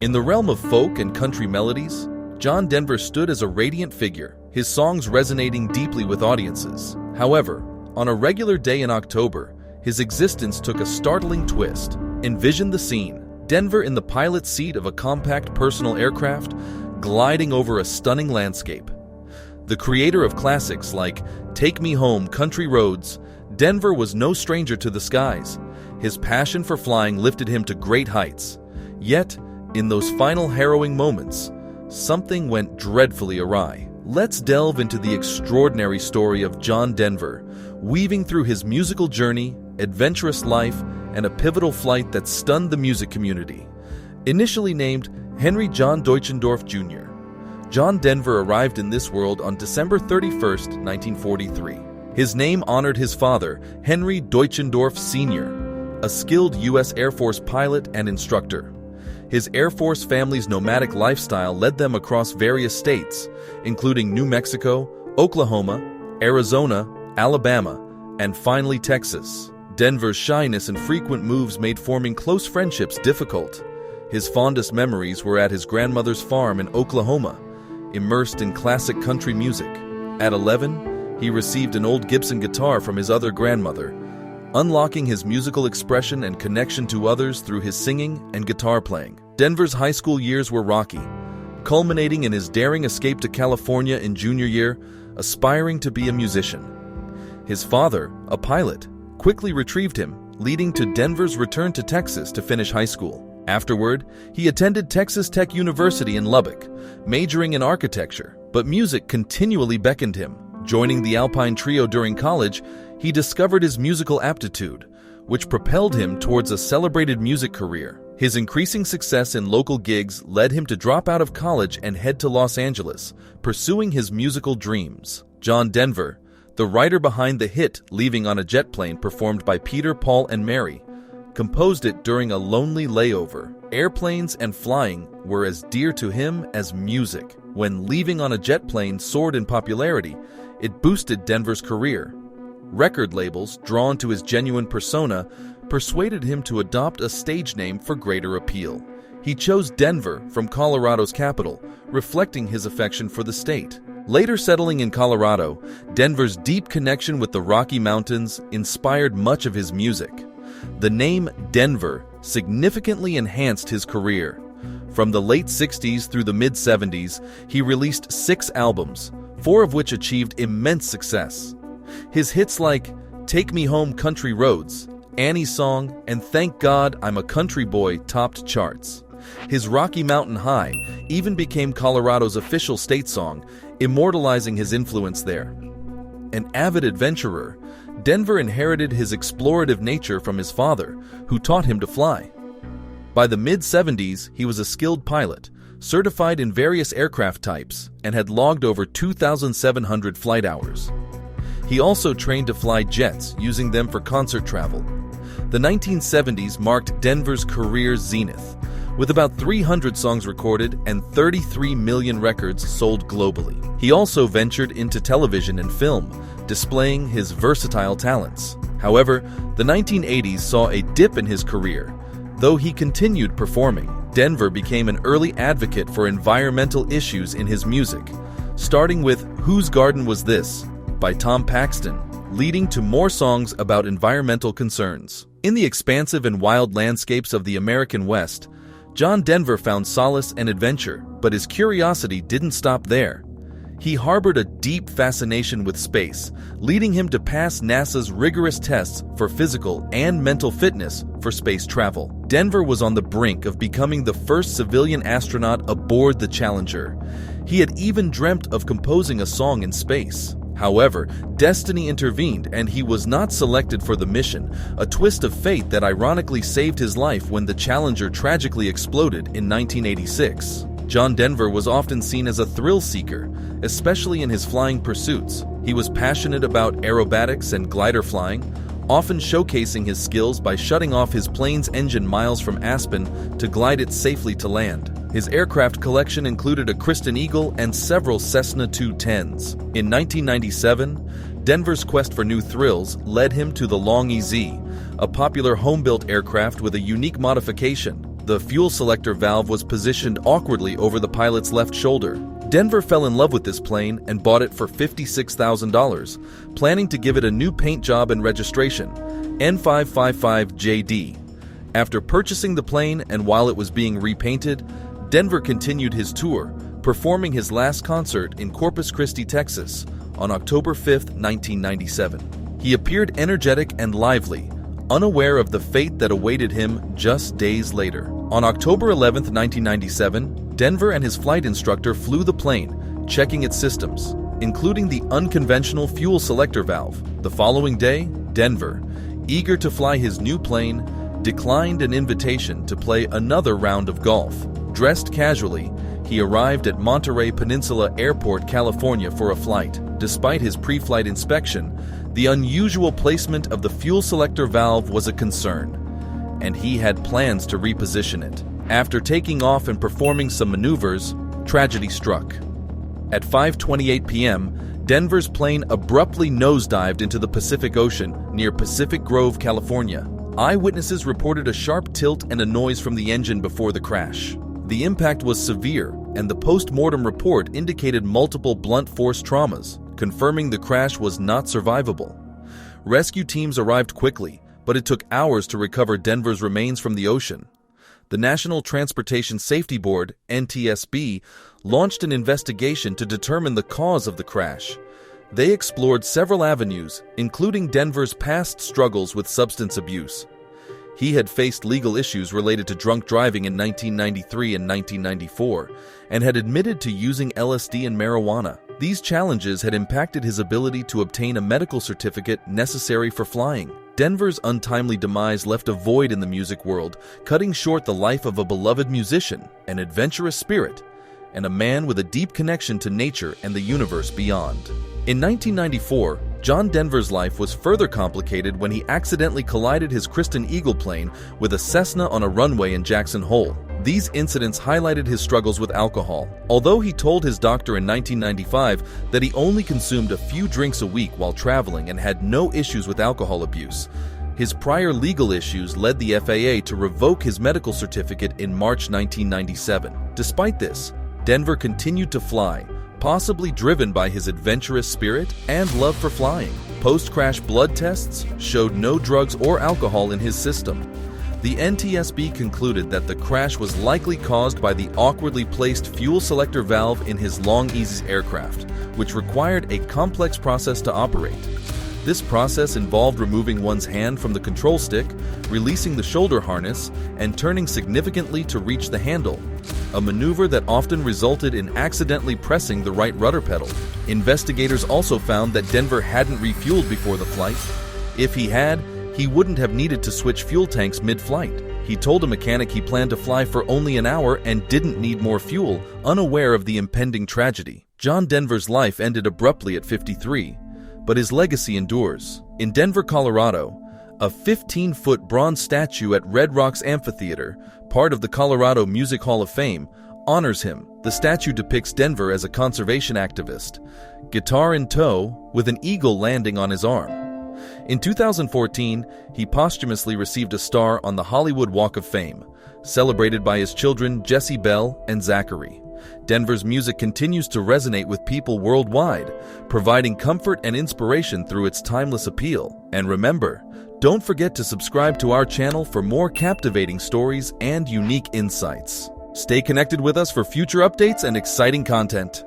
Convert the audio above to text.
In the realm of folk and country melodies, John Denver stood as a radiant figure, his songs resonating deeply with audiences. However, on a regular day in October, his existence took a startling twist. Envision the scene: Denver in the pilot's seat of a compact personal aircraft, gliding over a stunning landscape. The creator of classics like Take Me Home, Country Roads, Denver was no stranger to the skies. His passion for flying lifted him to great heights. Yet, in those final harrowing moments, something went dreadfully awry. Let's delve into the extraordinary story of John Denver, weaving through his musical journey, adventurous life, and a pivotal flight that stunned the music community. Initially named Henry John Deutschendorf Jr., John Denver arrived in this world on December 31, 1943. His name honored his father, Henry Deutschendorf Sr., a skilled U.S. Air Force pilot and instructor. His Air Force family's nomadic lifestyle led them across various states, including New Mexico, Oklahoma, Arizona, Alabama, and finally Texas. Denver's shyness and frequent moves made forming close friendships difficult. His fondest memories were at his grandmother's farm in Oklahoma, immersed in classic country music. At 11, he received an old Gibson guitar from his other grandmother, unlocking his musical expression and connection to others through his singing and guitar playing. Denver's high school years were rocky, culminating in his daring escape to California in junior year, aspiring to be a musician. His father, a pilot, quickly retrieved him, leading to Denver's return to Texas to finish high school. Afterward, he attended Texas Tech University in Lubbock, majoring in architecture, but music continually beckoned him. Joining the Alpine Trio during college, he discovered his musical aptitude, which propelled him towards a celebrated music career. His increasing success in local gigs led him to drop out of college and head to Los Angeles, pursuing his musical dreams. John Denver, the writer behind the hit Leaving on a Jet Plane performed by Peter, Paul, and Mary, composed it during a lonely layover. Airplanes and flying were as dear to him as music. When Leaving on a Jet Plane soared in popularity, it boosted Denver's career. Record labels, drawn to his genuine persona, persuaded him to adopt a stage name for greater appeal. He chose Denver from Colorado's capital, reflecting his affection for the state. Later settling in Colorado, Denver's deep connection with the Rocky Mountains inspired much of his music. The name Denver significantly enhanced his career. From the late 60s through the mid-70s, he released 6 albums, 4 of which achieved immense success. His hits like Take Me Home, Country Roads, Annie's Song, and Thank God I'm a Country Boy topped charts. His Rocky Mountain High even became Colorado's official state song, immortalizing his influence there. An avid adventurer, Denver inherited his explorative nature from his father, who taught him to fly. By the mid-70s, he was a skilled pilot, certified in various aircraft types, and had logged over 2,700 flight hours. He also trained to fly jets, using them for concert travel. The 1970s marked Denver's career zenith, with about 300 songs recorded and 33 million records sold globally. He also ventured into television and film, displaying his versatile talents. However, the 1980s saw a dip in his career. Though he continued performing, Denver became an early advocate for environmental issues in his music, starting with Whose Garden Was This? By Tom Paxton, leading to more songs about environmental concerns. In the expansive and wild landscapes of the American West, John Denver found solace and adventure, but his curiosity didn't stop there. He harbored a deep fascination with space, leading him to pass NASA's rigorous tests for physical and mental fitness for space travel. Denver was on the brink of becoming the first civilian astronaut aboard the Challenger. He had even dreamt of composing a song in space. However, destiny intervened and he was not selected for the mission, a twist of fate that ironically saved his life when the Challenger tragically exploded in 1986. John Denver was often seen as a thrill seeker, especially in his flying pursuits. He was passionate about aerobatics and glider flying, often showcasing his skills by shutting off his plane's engine miles from Aspen to glide it safely to land. His aircraft collection included a Kristen Eagle and several Cessna 210s. In 1997, Denver's quest for new thrills led him to the Long EZ, a popular home-built aircraft with a unique modification, The fuel selector valve was positioned awkwardly over the pilot's left shoulder. Denver fell in love with this plane and bought it for $56,000, planning to give it a new paint job and registration, N555JD. After purchasing the plane and while it was being repainted, Denver continued his tour, performing his last concert in Corpus Christi, Texas, on October 5, 1997. He appeared energetic and lively, unaware of the fate that awaited him just days later. On October 11, 1997, Denver and his flight instructor flew the plane, checking its systems, including the unconventional fuel selector valve. The following day, Denver, eager to fly his new plane, declined an invitation to play another round of golf. Dressed casually, he arrived at Monterey Peninsula Airport, California for a flight. Despite his pre-flight inspection, the unusual placement of the fuel selector valve was a concern, and he had plans to reposition it. After taking off and performing some maneuvers, tragedy struck. At 5:28 p.m., Denver's plane abruptly nosedived into the Pacific Ocean near Pacific Grove, California. Eyewitnesses reported a sharp tilt and a noise from the engine before the crash. The impact was severe, and the post-mortem report indicated multiple blunt force traumas, confirming the crash was not survivable. Rescue teams arrived quickly, but it took hours to recover Denver's remains from the ocean. The National Transportation Safety Board, NTSB, launched an investigation to determine the cause of the crash. They explored several avenues, including Denver's past struggles with substance abuse. He had faced legal issues related to drunk driving in 1993 and 1994, and had admitted to using LSD and marijuana. These challenges had impacted his ability to obtain a medical certificate necessary for flying. Denver's untimely demise left a void in the music world, cutting short the life of a beloved musician, an adventurous spirit, and a man with a deep connection to nature and the universe beyond. In 1994, John Denver's life was further complicated when he accidentally collided his Kristen Eagle plane with a Cessna on a runway in Jackson Hole. These incidents highlighted his struggles with alcohol. Although he told his doctor in 1995 that he only consumed a few drinks a week while traveling and had no issues with alcohol abuse, his prior legal issues led the FAA to revoke his medical certificate in March 1997. Despite this, Denver continued to fly, possibly driven by his adventurous spirit and love for flying. Post-crash blood tests showed no drugs or alcohol in his system. The NTSB concluded that the crash was likely caused by the awkwardly placed fuel selector valve in his Long Easy's aircraft, which required a complex process to operate. This process involved removing one's hand from the control stick, releasing the shoulder harness, and turning significantly to reach the handle, a maneuver that often resulted in accidentally pressing the right rudder pedal. Investigators also found that Denver hadn't refueled before the flight. If he had, he wouldn't have needed to switch fuel tanks mid-flight. He told a mechanic he planned to fly for only an hour and didn't need more fuel, unaware of the impending tragedy. John Denver's life ended abruptly at 53, but his legacy endures. In Denver, Colorado, a 15-foot bronze statue at Red Rocks Amphitheater, part of the Colorado Music Hall of Fame, honors him. The statue depicts Denver as a conservation activist, guitar in tow, with an eagle landing on his arm. In 2014, he posthumously received a star on the Hollywood Walk of Fame, celebrated by his children Jesse Bell and Zachary. Denver's music continues to resonate with people worldwide, providing comfort and inspiration through its timeless appeal. And remember, don't forget to subscribe to our channel for more captivating stories and unique insights. Stay connected with us for future updates and exciting content.